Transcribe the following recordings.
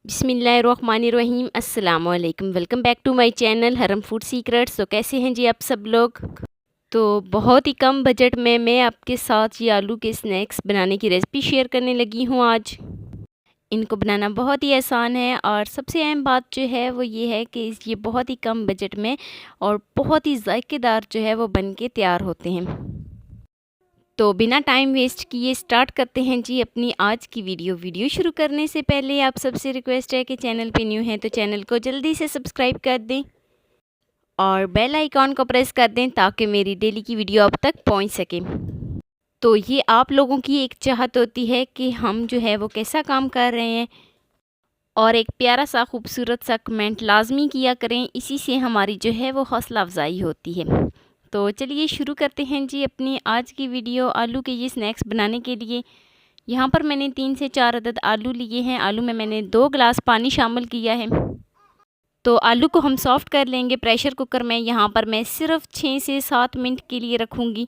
बिस्मिल्लाहिर्रहमानिर्रहीम अस्सलामुअलैकुम। Welcome back to my channel हरम फूड सीक्रेट्स। तो कैसे हैं जी आप सब लोग। तो बहुत ही कम बजट में मैं आपके साथ ये आलू के स्नैक्स बनाने की रेसिपी शेयर करने लगी हूँ आज। इनको बनाना बहुत ही आसान है और सबसे अहम बात जो है वो ये है कि ये बहुत ही कम बजट में और बहुत ही जायकेदार जो है वो बन के तैयार होते हैं। तो बिना टाइम वेस्ट किए स्टार्ट करते हैं जी अपनी आज की वीडियो शुरू करने से पहले आप सबसे रिक्वेस्ट है कि चैनल पे न्यू हैं तो चैनल को जल्दी से सब्सक्राइब कर दें और बेल आइकॉन को प्रेस कर दें ताकि मेरी डेली की वीडियो आप तक पहुंच सके। तो ये आप लोगों की एक चाहत होती है कि हम जो है वो कैसा काम कर रहे हैं और एक प्यारा सा खूबसूरत सा कमेंट लाजमी किया करें, इसी से हमारी जो है वो हौसला अफजाई होती है। तो चलिए शुरू करते हैं जी अपनी आज की वीडियो। आलू के ये स्नैक्स बनाने के लिए यहाँ पर मैंने 3 से 4 अदद आलू लिए हैं। आलू में मैंने 2 गिलास पानी शामिल किया है। तो आलू को हम सॉफ़्ट कर लेंगे प्रेशर कुकर में। यहाँ पर मैं सिर्फ 6 से 7 मिनट के लिए रखूँगी।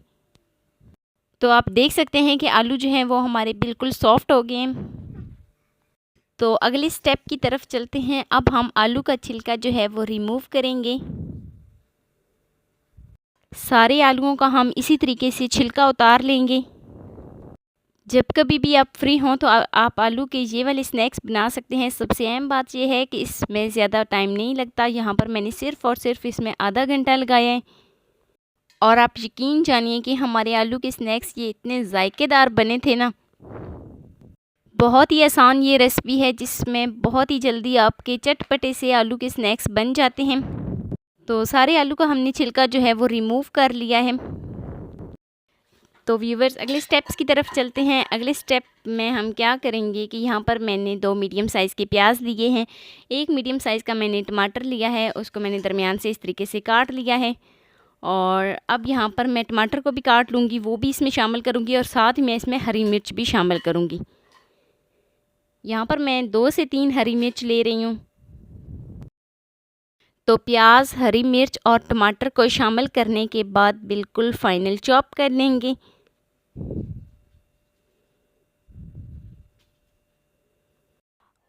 तो आप देख सकते हैं कि आलू जो हैं वो हमारे बिल्कुल सॉफ़्ट हो गए हैं। तो अगले स्टेप की तरफ चलते हैं। अब हम आलू का छिलका जो है वो रिमूव करेंगे। सारे आलूओं का हम इसी तरीके से छिलका उतार लेंगे। जब कभी भी आप फ्री हों तो आप आलू के ये वाले स्नैक्स बना सकते हैं। सबसे अहम बात यह है कि इसमें ज़्यादा टाइम नहीं लगता। यहाँ पर मैंने सिर्फ़ और सिर्फ इसमें आधा घंटा लगाया है और आप यकीन जानिए कि हमारे आलू के स्नैक्स ये इतने जायकेदार बने थे ना। बहुत ही आसान ये रेसिपी है जिसमें बहुत ही जल्दी आपके चटपटे से आलू के स्नैक्स बन जाते हैं। तो सारे आलू का हमने छिलका जो है वो रिमूव कर लिया है। तो व्यूवर्स अगले स्टेप्स की तरफ चलते हैं। अगले स्टेप में हम क्या करेंगे कि यहाँ पर मैंने 2 मीडियम साइज़ के प्याज लिए हैं। एक मीडियम साइज़ का मैंने टमाटर लिया है, उसको मैंने दरमियान से इस तरीके से काट लिया है। और अब यहाँ पर मैं टमाटर को भी काट लूँगी, वो भी इसमें शामिल करूँगी और साथ ही मैं इसमें हरी मिर्च भी शामिल करूँगी। यहाँ पर मैं 2 से 3 हरी मिर्च ले रही हूँ। तो प्याज, हरी मिर्च और टमाटर को शामिल करने के बाद बिल्कुल फाइनल चॉप कर लेंगे।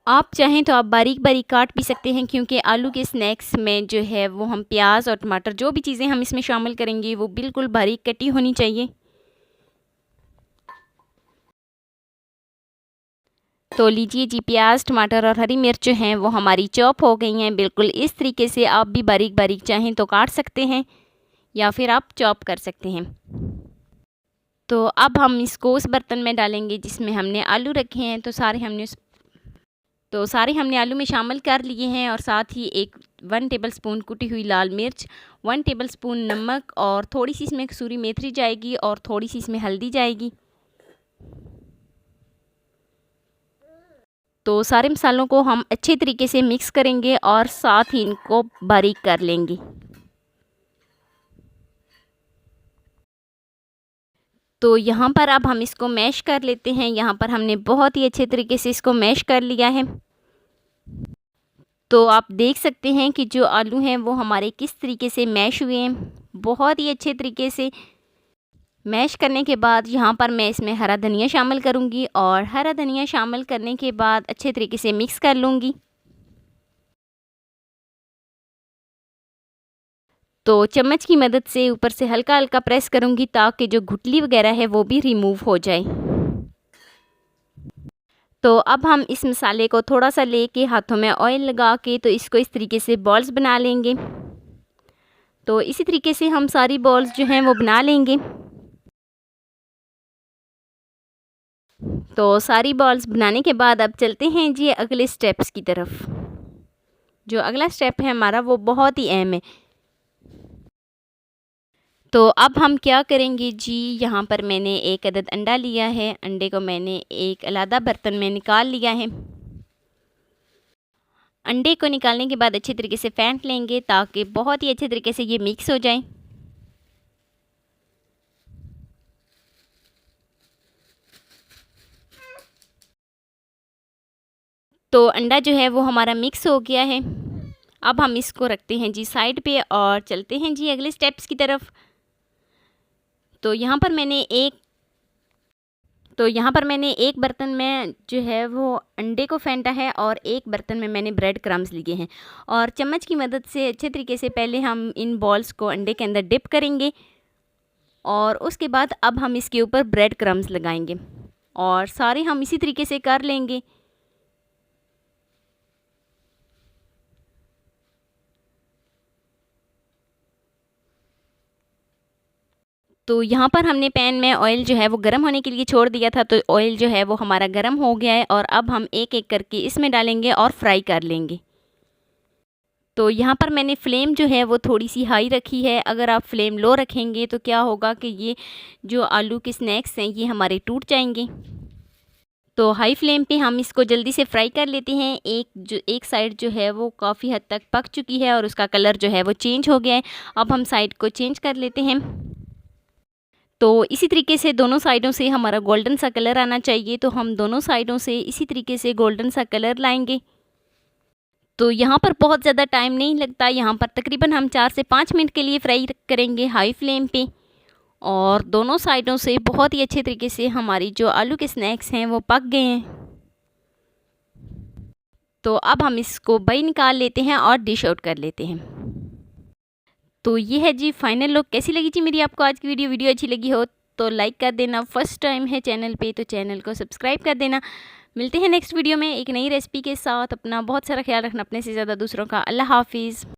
आप चाहें तो आप बारीक बारीक काट भी सकते हैं, क्योंकि आलू के स्नैक्स में जो है वो हम प्याज और टमाटर जो भी चीज़ें हम इसमें शामिल करेंगे वो बिल्कुल बारीक कटी होनी चाहिए। तो लीजिए जी, प्याज, टमाटर और हरी मिर्च जो हैं वो हमारी चॉप हो गई हैं। बिल्कुल इस तरीके से आप भी बारीक बारीक चाहें तो काट सकते हैं या फिर आप चॉप कर सकते हैं। तो अब हम इसको उस बर्तन में डालेंगे जिसमें हमने आलू रखे हैं। तो सारे हमने आलू में शामिल कर लिए हैं और साथ ही 1 टेबलस्पून कुटी हुई लाल मिर्च, 1 टेबलस्पून नमक और थोड़ी सी इसमें कसूरी मेथी जाएगी और थोड़ी सी इसमें हल्दी जाएगी। तो सारे मसालों को हम अच्छे तरीके से मिक्स करेंगे और साथ ही इनको बारीक कर लेंगे। तो यहाँ पर अब हम इसको मैश कर लेते हैं। यहाँ पर हमने बहुत ही अच्छे तरीके से इसको मैश कर लिया है। तो आप देख सकते हैं कि जो आलू हैं वो हमारे किस तरीके से मैश हुए हैं, बहुत ही अच्छे तरीके से। मैश करने के बाद यहाँ पर मैं इसमें हरा धनिया शामिल करूँगी और हरा धनिया शामिल करने के बाद अच्छे तरीके से मिक्स कर लूँगी। तो चम्मच की मदद से ऊपर से हल्का हल्का प्रेस करूँगी ताकि जो गुठली वगैरह है वो भी रिमूव हो जाए। तो अब हम इस मसाले को थोड़ा सा लेके हाथों में ऑयल लगा के तो इसको इस तरीके से बॉल्स बना लेंगे। तो इसी तरीके से हम सारी बॉल्स जो हैं वो बना लेंगे। तो सारी बॉल्स बनाने के बाद अब चलते हैं जी अगले स्टेप्स की तरफ। जो अगला स्टेप है हमारा वो बहुत ही अहम है। तो अब हम क्या करेंगे जी, यहाँ पर मैंने 1 अदद अंडा लिया है। अंडे को मैंने एक अलग बर्तन में निकाल लिया है। अंडे को निकालने के बाद अच्छे तरीके से फेंट लेंगे ताकि बहुत ही अच्छे तरीके से ये मिक्स हो जाए। तो अंडा जो है वो हमारा मिक्स हो गया है। अब हम इसको रखते हैं जी साइड पे और चलते हैं जी अगले स्टेप्स की तरफ। तो यहाँ पर मैंने तो यहाँ पर मैंने एक बर्तन में जो है वो अंडे को फेंटा है और एक बर्तन में मैंने ब्रेड क्रम्स लिए हैं और चम्मच की मदद से अच्छे तरीके से पहले हम इन बॉल्स को अंडे के अंदर डिप करेंगे और उसके बाद अब हम इसके ऊपर ब्रेड क्रम्स लगाएंगे और सारे हम इसी तरीके से कर लेंगे। तो यहाँ पर हमने पैन में ऑयल जो है वो गर्म होने के लिए छोड़ दिया था, तो ऑयल जो है वो हमारा गर्म हो गया है और अब हम एक एक करके इसमें डालेंगे और फ्राई कर लेंगे। तो यहाँ पर मैंने फ्लेम जो है वो थोड़ी सी हाई रखी है। अगर आप फ्लेम लो रखेंगे तो क्या होगा कि ये जो आलू के स्नैक्स हैं ये हमारे टूट जाएंगे। तो हाई फ्लेम पे हम इसको जल्दी से फ्राई कर लेते हैं। एक साइड जो है वो काफ़ी हद तक पक चुकी है और उसका कलर जो है वो चेंज हो गया है। अब हम साइड को चेंज कर लेते हैं। तो इसी तरीके से दोनों साइडों से हमारा गोल्डन सा कलर आना चाहिए, तो हम दोनों साइडों से इसी तरीके से गोल्डन सा कलर लाएंगे। तो यहाँ पर बहुत ज़्यादा टाइम नहीं लगता, यहाँ पर तकरीबन हम 4 से 5 मिनट के लिए फ्राई करेंगे हाई फ्लेम पे और दोनों साइडों से बहुत ही अच्छे तरीके से हमारी जो आलू के स्नैक्स हैं वो पक गए हैं। तो अब हम इसको बाहर निकाल लेते हैं और डिश आउट कर लेते हैं। तो ये है जी फाइनल लुक। कैसी लगी जी मेरी आपको आज की वीडियो अच्छी लगी हो तो लाइक कर देना, फर्स्ट टाइम है चैनल पे तो चैनल को सब्सक्राइब कर देना। मिलते हैं नेक्स्ट वीडियो में एक नई रेसिपी के साथ। अपना बहुत सारा ख्याल रखना, अपने से ज़्यादा दूसरों का। अल्लाह हाफिज़।